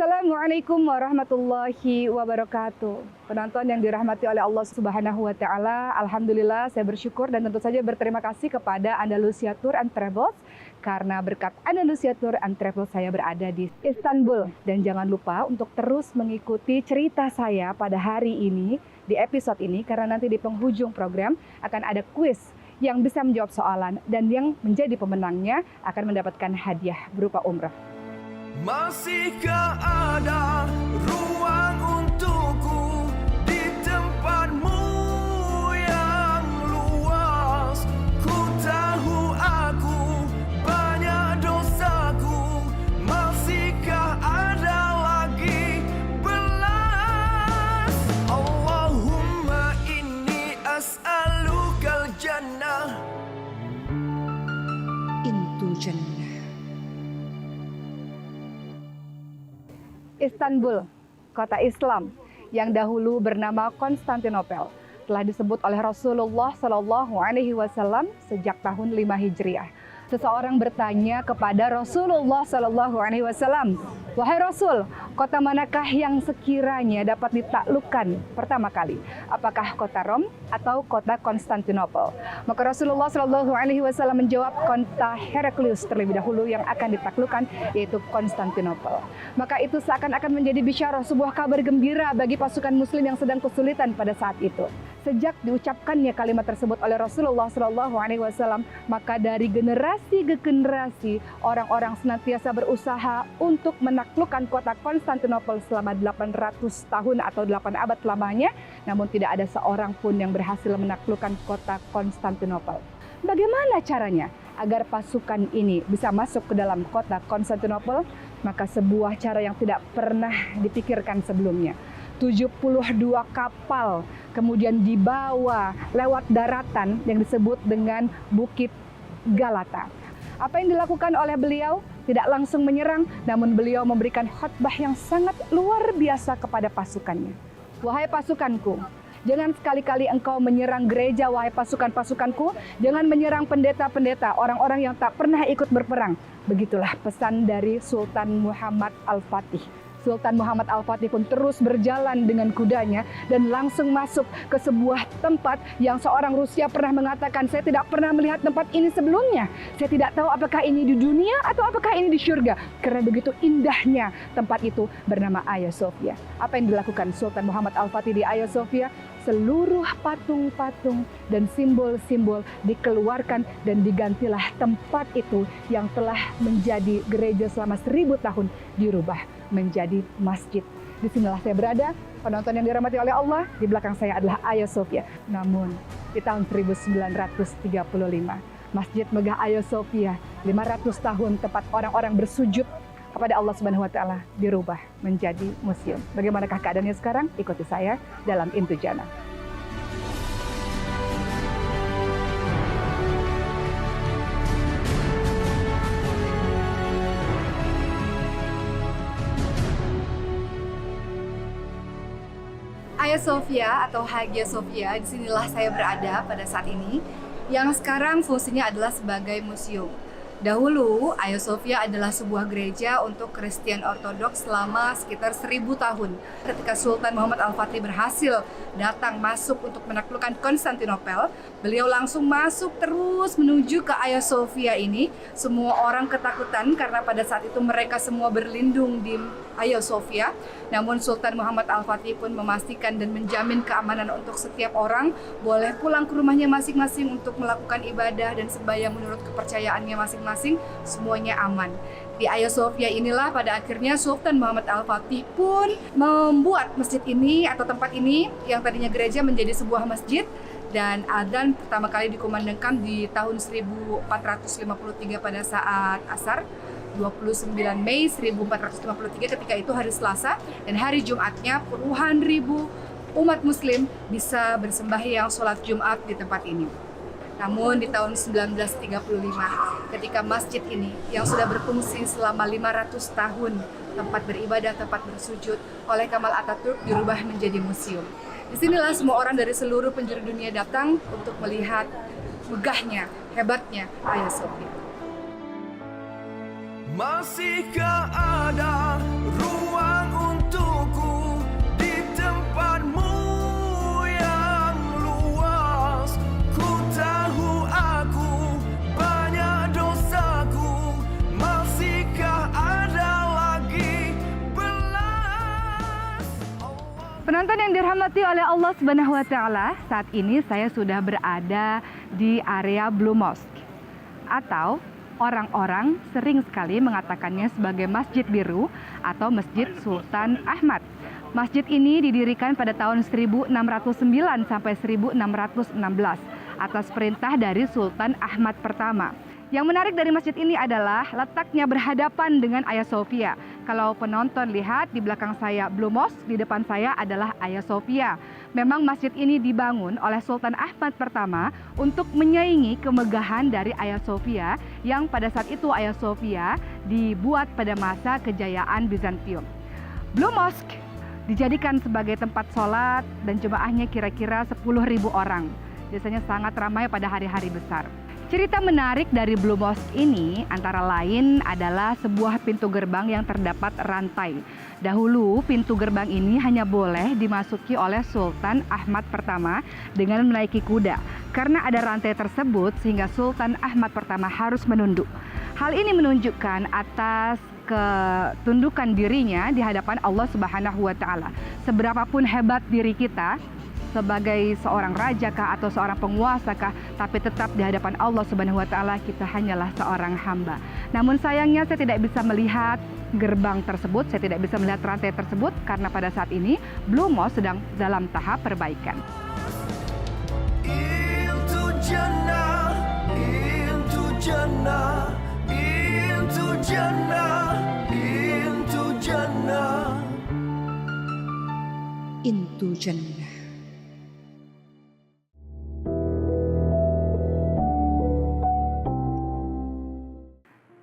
Assalamualaikum warahmatullahi wabarakatuh. Penonton yang dirahmati oleh Allah Subhanahu wa taala, alhamdulillah saya bersyukur dan tentu saja berterima kasih kepada Andalusia Tour and Travels karena berkat Andalusia Tour and Travels saya berada di Istanbul. Dan jangan lupa untuk terus mengikuti cerita saya pada hari ini di episode ini karena nanti di penghujung program akan ada kuis yang bisa menjawab soalan dan yang menjadi pemenangnya akan mendapatkan hadiah berupa umrah. Masihkah ada ruang untukku di tempatmu yang luas? Ku tahu aku banyak dosaku. Masihkah ada lagi belas? Allahumma inni as'alukal jannah. Intu jannah. Istanbul, kota Islam yang dahulu bernama Konstantinopel, telah disebut oleh Rasulullah Shallallahu Alaihi Wasallam sejak tahun 5 Hijriah. Seseorang bertanya kepada Rasulullah Shallallahu Alaihi Wasallam, wahai Rasul, kota manakah yang sekiranya dapat ditaklukkan pertama kali? Apakah kota Rom atau kota Konstantinopel? Maka Rasulullah Shallallahu Alaihi Wasallam menjawab kota Heraklius terlebih dahulu yang akan ditaklukkan, yaitu Konstantinopel. Maka itu seakan-akan menjadi bisyarah, sebuah kabar gembira bagi pasukan Muslim yang sedang kesulitan pada saat itu. Sejak diucapkannya kalimat tersebut oleh Rasulullah Shallallahu Alaihi Wasallam, maka dari generasi ke generasi orang-orang senantiasa berusaha untuk menaklukkan kota Konstantinopel selama 800 tahun atau 8 abad lamanya, namun tidak ada seorang pun yang berhasil menaklukkan kota Konstantinopel. Bagaimana caranya agar pasukan ini bisa masuk ke dalam kota Konstantinopel? Maka sebuah cara yang tidak pernah dipikirkan sebelumnya. 72 kapal kemudian dibawa lewat daratan yang disebut dengan Bukit Galata. Apa yang dilakukan oleh beliau? Tidak langsung menyerang, namun beliau memberikan khutbah yang sangat luar biasa kepada pasukannya. Wahai pasukanku, jangan sekali-kali engkau menyerang gereja, wahai pasukan-pasukanku. Jangan menyerang pendeta-pendeta, orang-orang yang tak pernah ikut berperang. Begitulah pesan dari Sultan Muhammad Al-Fatih. Sultan Muhammad Al-Fatih pun terus berjalan dengan kudanya dan langsung masuk ke sebuah tempat yang seorang Rusia pernah mengatakan, saya tidak pernah melihat tempat ini sebelumnya. Saya tidak tahu apakah ini di dunia atau apakah ini di surga. Karena begitu indahnya tempat itu bernama Hagia Sophia. Apa yang dilakukan Sultan Muhammad Al-Fatih di Hagia Sophia? Seluruh patung-patung dan simbol-simbol dikeluarkan dan digantilah tempat itu yang telah menjadi gereja selama 1000 tahun dirubah menjadi masjid. Disinilah saya berada, penonton yang dirahmati oleh Allah, di belakang saya adalah Hagia Sophia. Namun di tahun 1935, Masjid Megah Hagia Sophia, 500 tahun tempat orang-orang bersujud kepada Allah Subhanahu wa taala dirubah menjadi museum. Bagaimanakah keadaannya sekarang? Ikuti saya dalam Intu Jannah. Hagia Sophia atau Hagia Sophia, disinilah saya berada pada saat ini, yang sekarang fungsinya adalah sebagai museum. Dahulu, Hagia Sophia adalah sebuah gereja untuk Kristen Ortodoks selama sekitar 1000 tahun. Ketika Sultan Muhammad Al-Fatih berhasil datang masuk untuk menaklukkan Konstantinopel, beliau langsung masuk terus menuju ke Hagia Sophia ini. Semua orang ketakutan karena pada saat itu mereka semua berlindung di Hagia Sophia. Namun Sultan Muhammad Al-Fatih pun memastikan dan menjamin keamanan untuk setiap orang boleh pulang ke rumahnya masing-masing untuk melakukan ibadah dan sembahyang menurut kepercayaannya masing-masing, semuanya aman. Di Hagia Sophia inilah pada akhirnya Sultan Muhammad Al-Fatih pun membuat masjid ini atau tempat ini yang tadinya gereja menjadi sebuah masjid, dan adzan pertama kali dikumandangkan di tahun 1453 pada saat Asar. 29 Mei 1453 ketika itu hari Selasa, dan hari Jumatnya puluhan ribu umat muslim bisa bersembahyang sholat Jumat di tempat ini. Namun di tahun 1935 ketika masjid ini yang sudah berfungsi selama 500 tahun tempat beribadah, tempat bersujud oleh Kemal Atatürk dirubah menjadi museum. Disinilah semua orang dari seluruh penjuru dunia datang untuk melihat megahnya, hebatnya Hagia Sophia. Masihkah ada ruang dirahmati oleh Allah Subhanahu wa taala, saat ini saya sudah berada di area Blue Mosque atau orang-orang sering sekali mengatakannya sebagai Masjid Biru atau Masjid Sultan Ahmad. Masjid ini didirikan pada tahun 1609 sampai 1616 atas perintah dari Sultan Ahmad pertama. Yang menarik dari masjid ini adalah letaknya berhadapan dengan Hagia Sophia. Kalau penonton lihat di belakang saya Blue Mosque, di depan saya adalah Hagia Sophia. Memang masjid ini dibangun oleh Sultan Ahmad pertama untuk menyaingi kemegahan dari Hagia Sophia yang pada saat itu Hagia Sophia dibuat pada masa kejayaan Bizantium. Blue Mosque dijadikan sebagai tempat sholat dan jemaahnya kira-kira 10.000 orang. Biasanya sangat ramai pada hari-hari besar. Cerita menarik dari Blue Mosque ini antara lain adalah sebuah pintu gerbang yang terdapat rantai. Dahulu pintu gerbang ini hanya boleh dimasuki oleh Sultan Ahmad pertama dengan menaiki kuda. Karena ada rantai tersebut sehingga Sultan Ahmad pertama harus menunduk. Hal ini menunjukkan atas ketundukan dirinya di hadapan Allah Subhanahu wa taala. Seberapapun hebat diri kita sebagai seorang raja kah atau seorang penguasa kah, tapi tetap di hadapan Allah Subhanahu wa taala kita hanyalah seorang hamba. Namun sayangnya saya tidak bisa melihat gerbang tersebut, saya tidak bisa melihat rantai tersebut karena pada saat ini Blue Mosque sedang dalam tahap perbaikan. Into Jannah, into Jannah, into Jannah, into Jannah. Into Jannah.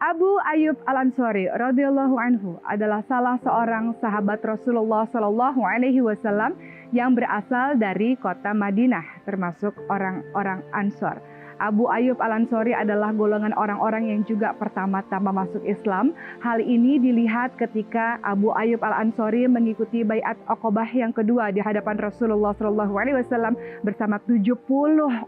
Abu Ayyub Al-Ansari radhiyallahu anhu adalah salah seorang sahabat Rasulullah Shallallahu Alaihi Wasallam yang berasal dari kota Madinah, termasuk orang-orang Ansor. Abu Ayyub Al-Ansari adalah golongan orang-orang yang juga pertama-tama masuk Islam. Hal ini dilihat ketika Abu Ayyub Al-Ansari mengikuti Baiat Aqabah yang kedua di hadapan Rasulullah Shallallahu Alaihi Wasallam bersama 70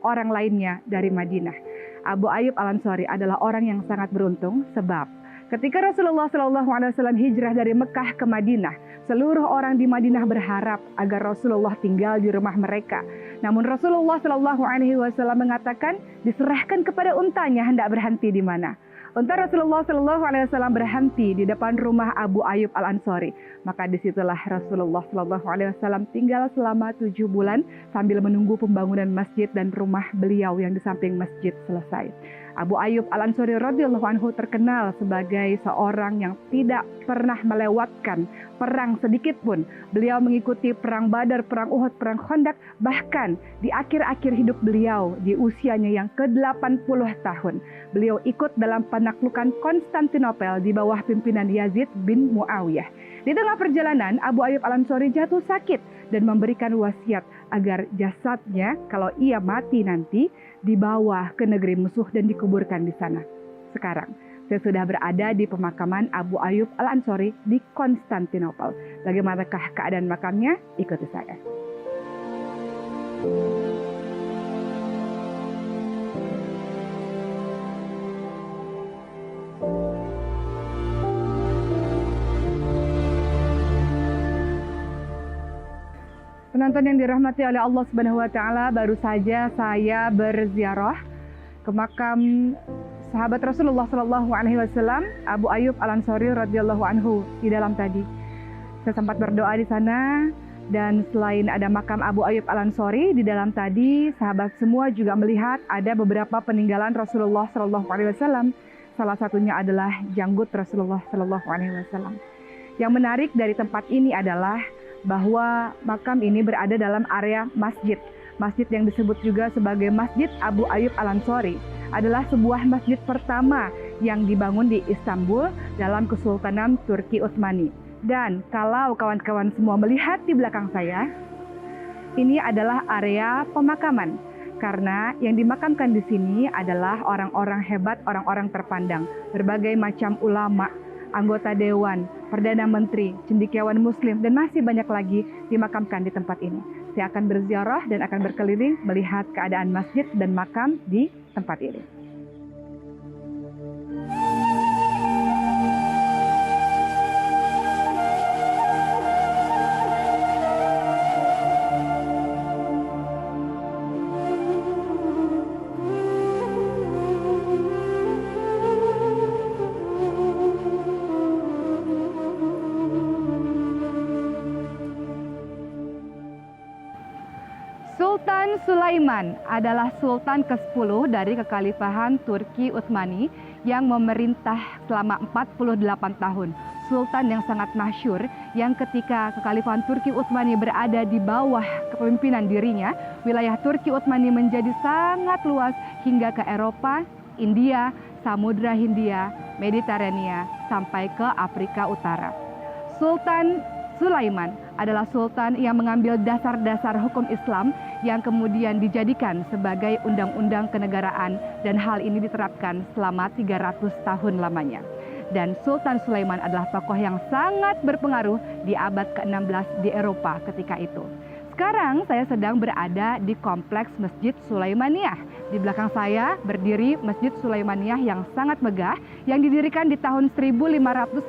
orang lainnya dari Madinah. Abu Ayyub Al-Ansari adalah orang yang sangat beruntung sebab ketika Rasulullah SAW hijrah dari Mekah ke Madinah, seluruh orang di Madinah berharap agar Rasulullah tinggal di rumah mereka. Namun Rasulullah SAW mengatakan diserahkan kepada untanya hendak berhenti di mana. Unta Rasulullah SAW berhenti di depan rumah Abu Ayyub Al-Ansari. Maka disitulah Rasulullah SAW tinggal selama 7 bulan sambil menunggu pembangunan masjid dan rumah beliau yang di samping masjid selesai. Abu Ayyub Al-Ansari radhiyallahu anhu terkenal sebagai seorang yang tidak pernah melewatkan perang sedikit pun. Beliau mengikuti perang Badar, perang Uhud, perang Khandaq, bahkan di akhir-akhir hidup beliau di usianya yang ke-80 tahun. Beliau ikut dalam penaklukan Konstantinopel di bawah pimpinan Yazid bin Muawiyah. Di tengah perjalanan, Abu Ayyub Al-Ansari jatuh sakit dan memberikan wasiat agar jasadnya kalau ia mati nanti dibawa ke negeri musuh dan dikuburkan di sana. Sekarang saya sudah berada di pemakaman Abu Ayyub Al-Ansari di Konstantinopel. Bagaimanakah keadaan makamnya? Ikuti saya. Penonton yang dirahmati oleh Allah Subhanahu wa taala, baru saja saya berziarah ke makam sahabat Rasulullah Shallallahu Alaihi Wasallam Abu Ayyub Al-Ansari radhiyallahu anhu di dalam tadi. Saya sempat berdoa di sana dan selain ada makam Abu Ayyub Al-Ansari di dalam tadi, sahabat semua juga melihat ada beberapa peninggalan Rasulullah Shallallahu Alaihi Wasallam. Salah satunya adalah janggut Rasulullah Shallallahu Alaihi Wasallam. Yang menarik dari tempat ini adalah bahwa makam ini berada dalam area masjid. Masjid yang disebut juga sebagai Masjid Abu Ayyub Al-Ansari adalah sebuah masjid pertama yang dibangun di Istanbul dalam Kesultanan Turki Utsmani. Dan kalau kawan-kawan semua melihat di belakang saya, ini adalah area pemakaman. Karena yang dimakamkan di sini adalah orang-orang hebat, orang-orang terpandang, berbagai macam ulama, anggota dewan, perdana menteri, cendekiawan muslim, dan masih banyak lagi dimakamkan di tempat ini. Saya akan berziarah dan akan berkeliling melihat keadaan masjid dan makam di tempat ini. Sultan Sulaiman adalah sultan ke-10 dari kekhalifahan Turki Utsmani yang memerintah selama 48 tahun. Sultan yang sangat masyhur yang ketika kekhalifahan Turki Utsmani berada di bawah kepemimpinan dirinya, wilayah Turki Utsmani menjadi sangat luas hingga ke Eropa, India, Samudra Hindia, Mediterania, sampai ke Afrika Utara. Sultan Sulaiman adalah sultan yang mengambil dasar-dasar hukum Islam yang kemudian dijadikan sebagai undang-undang kenegaraan dan hal ini diterapkan selama 300 tahun lamanya. Dan Sultan Sulaiman adalah tokoh yang sangat berpengaruh di abad ke-16 di Eropa ketika itu. Sekarang saya sedang berada di kompleks Masjid Sulaimaniyah. Di belakang saya berdiri Masjid Sulaimaniyah yang sangat megah yang didirikan di tahun 1550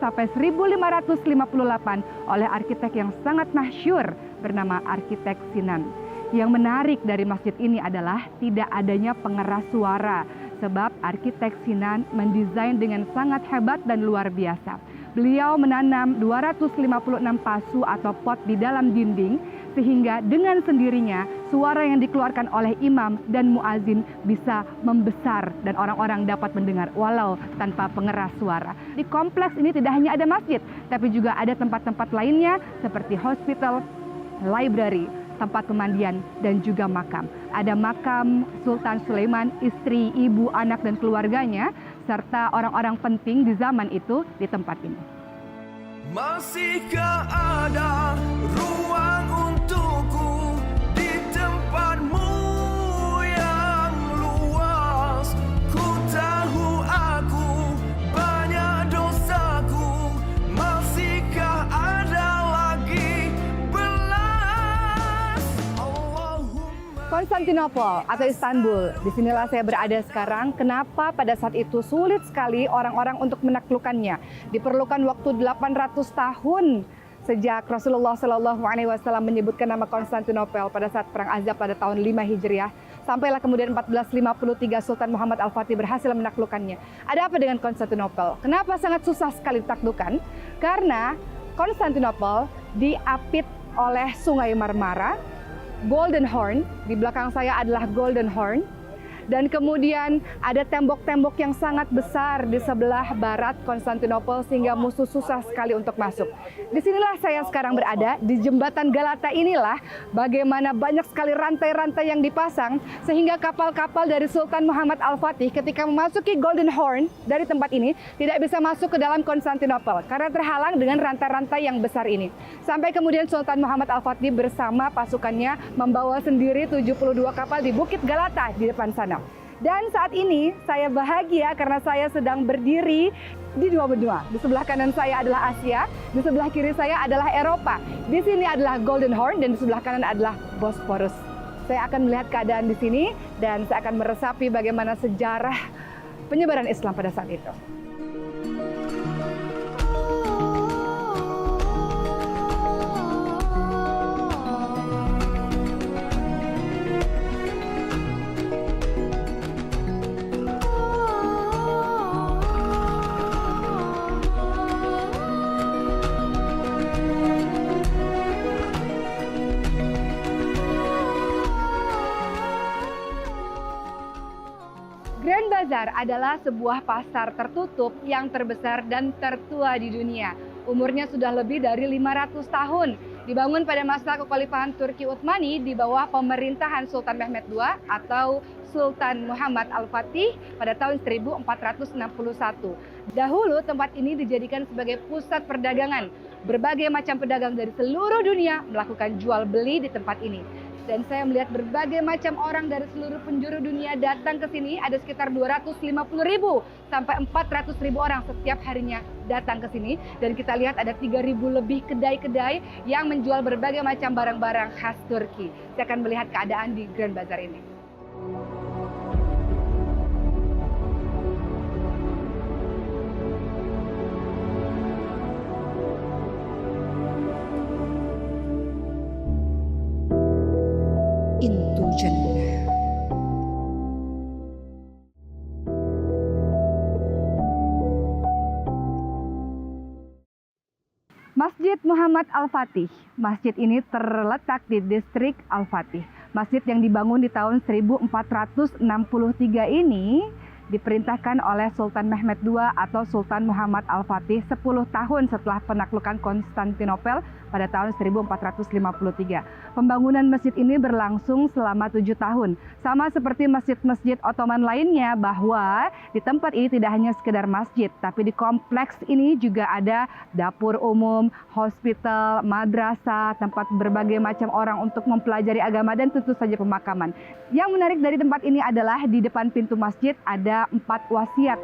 sampai 1558 oleh arsitek yang sangat masyhur bernama arsitek Sinan. Yang menarik dari masjid ini adalah tidak adanya pengeras suara sebab arsitek Sinan mendesain dengan sangat hebat dan luar biasa. Beliau menanam 256 pasu atau pot di dalam dinding sehingga dengan sendirinya suara yang dikeluarkan oleh imam dan muazin bisa membesar dan orang-orang dapat mendengar walau tanpa pengeras suara. Di kompleks ini tidak hanya ada masjid, tapi juga ada tempat-tempat lainnya seperti hospital, library, tempat pemandian, dan juga makam. Ada makam Sultan Sulaiman, istri, ibu, anak, dan keluarganya, serta orang-orang penting di zaman itu di tempat ini. Masihkah ada ruang untukku di tempatmu yang luas? Ku tahu aku banyak dosaku. Masihkah ada lagi belas? Allahumma. Konstantinopel atau Istanbul, disinilah saya berada sekarang. Kenapa pada saat itu sulit sekali orang-orang untuk menaklukkannya? Diperlukan waktu 800 tahun sejak Rasulullah SAW menyebutkan nama Konstantinopel pada saat Perang Ahzab pada tahun 5 Hijriah. Sampailah kemudian 1453 Sultan Muhammad Al-Fatih berhasil menaklukkannya. Ada apa dengan Konstantinopel? Kenapa sangat susah sekali ditaklukkan? Karena Konstantinopel diapit oleh Sungai Marmara, Golden Horn, di belakang saya adalah Golden Horn, dan kemudian ada tembok-tembok yang sangat besar di sebelah barat Konstantinopel sehingga musuh susah sekali untuk masuk. Disinilah saya sekarang berada, di jembatan Galata inilah bagaimana banyak sekali rantai-rantai yang dipasang sehingga kapal-kapal dari Sultan Muhammad Al-Fatih ketika memasuki Golden Horn dari tempat ini tidak bisa masuk ke dalam Konstantinopel karena terhalang dengan rantai-rantai yang besar ini. Sampai kemudian Sultan Muhammad Al-Fatih bersama pasukannya membawa sendiri 72 kapal di Bukit Galata di depan sana. Dan saat ini saya bahagia karena saya sedang berdiri di dua benua. Di sebelah kanan saya adalah Asia, di sebelah kiri saya adalah Eropa. Di sini adalah Golden Horn dan di sebelah kanan adalah Bosporus. Saya akan melihat keadaan di sini dan saya akan meresapi bagaimana sejarah penyebaran Islam pada saat itu. Grand Bazar adalah sebuah pasar tertutup yang terbesar dan tertua di dunia. Umurnya sudah lebih dari 500 tahun. Dibangun pada masa kekhalifahan Turki Utsmani di bawah pemerintahan Sultan Mehmed II atau Sultan Muhammad Al-Fatih pada tahun 1461. Dahulu tempat ini dijadikan sebagai pusat perdagangan. Berbagai macam pedagang dari seluruh dunia melakukan jual beli di tempat ini. Dan saya melihat berbagai macam orang dari seluruh penjuru dunia datang ke sini. Ada sekitar 250.000 sampai 400.000 orang setiap harinya datang ke sini. Dan kita lihat ada 3.000 lebih kedai-kedai yang menjual berbagai macam barang-barang khas Turki. Saya akan melihat keadaan di Grand Bazar ini. Into Jannah. Masjid Muhammad Al-Fatih. Masjid ini terletak di distrik Al-Fatih. Masjid yang dibangun di tahun 1463 ini diperintahkan oleh Sultan Mehmed II atau Sultan Muhammad Al-Fatih 10 tahun setelah penaklukan Konstantinopel pada tahun 1453. Pembangunan masjid ini berlangsung selama 7 tahun. Sama seperti masjid-masjid Ottoman lainnya, bahwa di tempat ini tidak hanya sekedar masjid, tapi di kompleks ini juga ada dapur umum, hospital, madrasah, tempat berbagai macam orang untuk mempelajari agama, dan tentu saja pemakaman. Yang menarik dari tempat ini adalah di depan pintu masjid ada 4 wasiat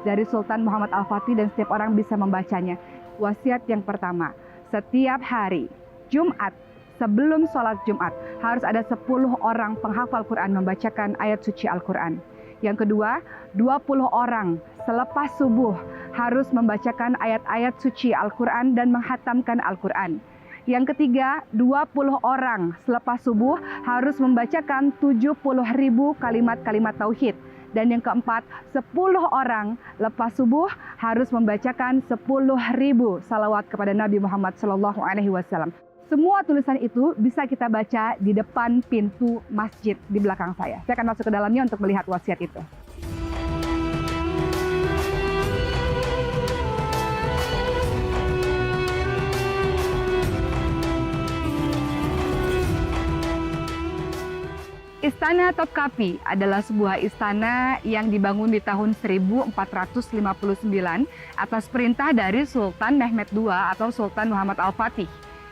dari Sultan Muhammad Al-Fatih dan setiap orang bisa membacanya. Wasiat yang pertama, setiap hari Jumat sebelum sholat Jumat harus ada 10 orang penghafal Quran membacakan ayat suci Al-Quran. Yang kedua, 20 orang selepas subuh harus membacakan ayat-ayat suci Al-Quran dan menghatamkan Al-Quran. Yang ketiga, 20 orang selepas subuh harus membacakan 70.000 kalimat-kalimat tauhid. Dan yang keempat, 10 orang lepas subuh harus membacakan 10.000 salawat kepada Nabi Muhammad SAW. Semua tulisan itu bisa kita baca di depan pintu masjid di belakang saya. Saya akan masuk ke dalamnya untuk melihat wasiat itu. Istana Topkapi adalah sebuah istana yang dibangun di tahun 1459 atas perintah dari Sultan Mehmed II atau Sultan Muhammad Al-Fatih.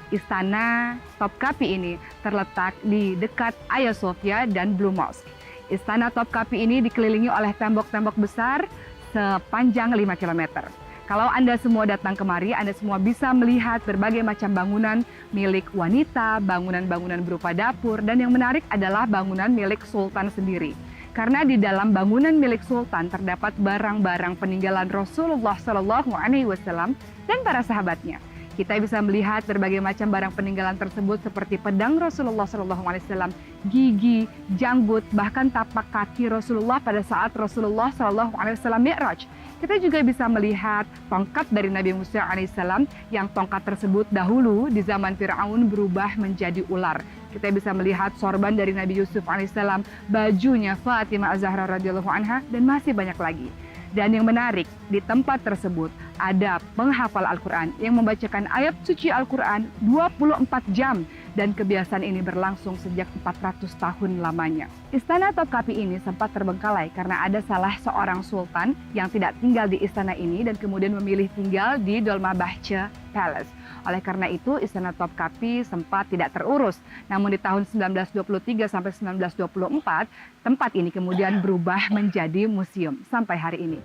Istana Topkapi ini terletak di dekat Hagia Sophia dan Blue Mosque. Istana Topkapi ini dikelilingi oleh tembok-tembok besar sepanjang 5 km. Kalau Anda semua datang kemari, Anda semua bisa melihat berbagai macam bangunan milik wanita, bangunan-bangunan berupa dapur, dan yang menarik adalah bangunan milik Sultan sendiri. Karena di dalam bangunan milik Sultan terdapat barang-barang peninggalan Rasulullah SAW dan para sahabatnya. Kita bisa melihat berbagai macam barang peninggalan tersebut seperti pedang Rasulullah SAW, gigi, janggut, bahkan tapak kaki Rasulullah pada saat Rasulullah SAW Mi'raj. Kita juga bisa melihat tongkat dari Nabi Musa alaihissalam yang tongkat tersebut dahulu di zaman Fir'aun berubah menjadi ular. Kita bisa melihat sorban dari Nabi Yusuf alaihissalam, bajunya Fatimah Az-Zahra radhiyallahu anha, dan masih banyak lagi. Dan yang menarik, di tempat tersebut ada penghafal Al-Quran yang membacakan ayat suci Al-Quran 24 jam. Dan kebiasaan ini berlangsung sejak 400 tahun lamanya. Istana Topkapi ini sempat terbengkalai karena ada salah seorang sultan yang tidak tinggal di istana ini dan kemudian memilih tinggal di Dolmabahce Palace. Oleh karena itu, Istana Topkapi sempat tidak terurus. Namun di tahun 1923 sampai 1924, tempat ini kemudian berubah menjadi museum sampai hari ini.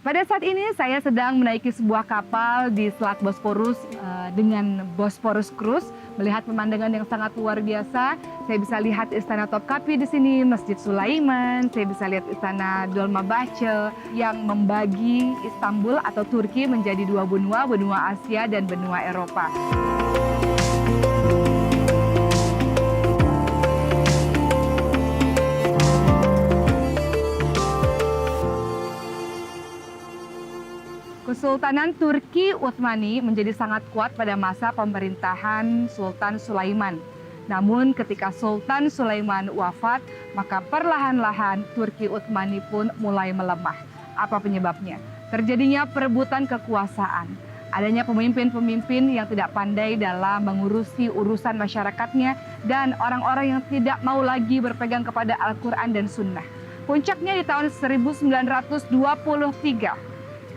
Pada saat ini saya sedang menaiki sebuah kapal di Selat Bosporus dengan Bosporus Cruise, melihat pemandangan yang sangat luar biasa. Saya bisa lihat Istana Topkapi di sini, Masjid Sulaiman, saya bisa lihat Istana Dolmabahce yang membagi Istanbul atau Turki menjadi dua benua, benua Asia dan benua Eropa. Kesultanan Turki Utsmani menjadi sangat kuat pada masa pemerintahan Sultan Sulaiman. Namun ketika Sultan Sulaiman wafat, maka perlahan-lahan Turki Utsmani pun mulai melemah. Apa penyebabnya? Terjadinya perebutan kekuasaan. Adanya pemimpin-pemimpin yang tidak pandai dalam mengurusi urusan masyarakatnya dan orang-orang yang tidak mau lagi berpegang kepada Al-Quran dan Sunnah. Puncaknya di tahun 1923.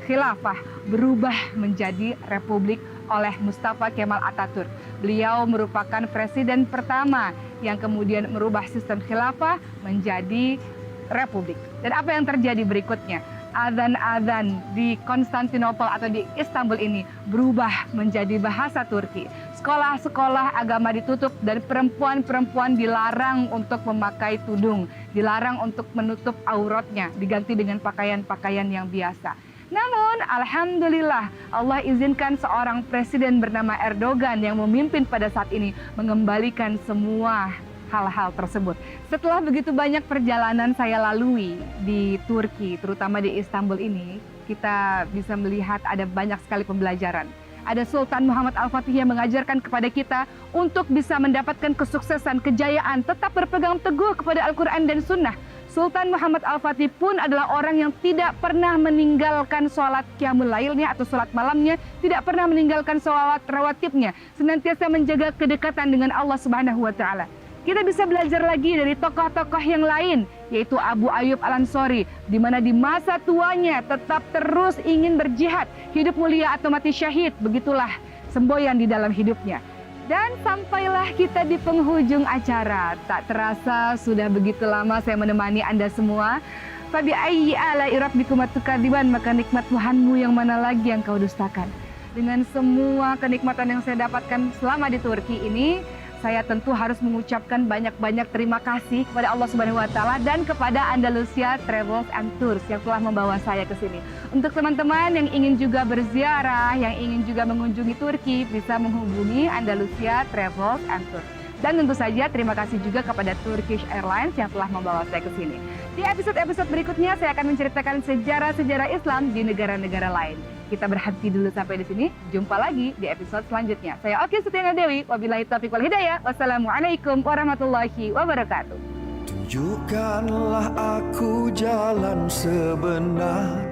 Khilafah berubah menjadi Republik oleh Mustafa Kemal Atatürk. Beliau merupakan presiden pertama yang kemudian merubah sistem khilafah menjadi republik. Dan apa yang terjadi berikutnya? Azan-azan di Konstantinopel atau di Istanbul ini berubah menjadi bahasa Turki. Sekolah-sekolah agama ditutup dan perempuan-perempuan dilarang untuk memakai tudung, dilarang untuk menutup auratnya, diganti dengan pakaian-pakaian yang biasa. Namun alhamdulillah Allah izinkan seorang presiden bernama Erdogan yang memimpin pada saat ini mengembalikan semua hal-hal tersebut. Setelah begitu banyak perjalanan saya lalui di Turki, terutama di Istanbul ini, kita bisa melihat ada banyak sekali pembelajaran. Ada Sultan Muhammad Al-Fatih yang mengajarkan kepada kita untuk bisa mendapatkan kesuksesan, kejayaan, tetap berpegang teguh kepada Al-Quran dan Sunnah. Sultan Muhammad Al-Fatih pun adalah orang yang tidak pernah meninggalkan sholat qiyamul lailnya atau sholat malamnya, tidak pernah meninggalkan sholat rawatibnya, senantiasa menjaga kedekatan dengan Allah Subhanahu wa Ta'ala. Kita bisa belajar lagi dari tokoh-tokoh yang lain, yaitu Abu Ayyub Al-Ansori, di mana di masa tuanya tetap terus ingin berjihad, hidup mulia atau mati syahid, begitulah semboyan di dalam hidupnya. Dan sampailah kita di penghujung acara. Tak terasa sudah begitu lama saya menemani Anda semua. Fabi ayyi ala'i rabbikum tukadziban, maka nikmat Tuhanmu yang mana lagi yang kau dustakan. Dengan semua kenikmatan yang saya dapatkan selama di Turki ini, saya tentu harus mengucapkan banyak-banyak terima kasih kepada Allah Subhanahu wa Ta'ala dan kepada Andalusia Travels and Tours yang telah membawa saya ke sini. Untuk teman-teman yang ingin juga berziarah, yang ingin juga mengunjungi Turki, bisa menghubungi Andalusia Travels and Tours. Dan tentu saja terima kasih juga kepada Turkish Airlines yang telah membawa saya ke sini. Di episode-episode berikutnya saya akan menceritakan sejarah-sejarah Islam di negara-negara lain. Kita berhenti dulu sampai di sini. Jumpa lagi di episode selanjutnya. Saya Oki Setiana Dewi. Wabillahi taufiq wal hidayah. Wassalamualaikum warahmatullahi wabarakatuh. Tunjukkanlah aku jalan sebenar,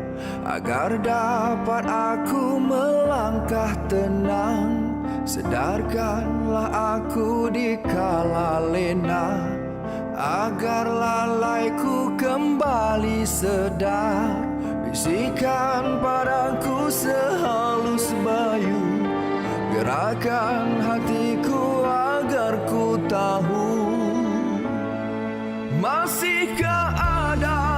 agar dapat aku melangkah tenang. Sedarkanlah aku di kala lena, agar lalaiku kembali sedar. Bisikan padaku sehalus bayu, gerakan hatiku agar ku tahu, masihkah ada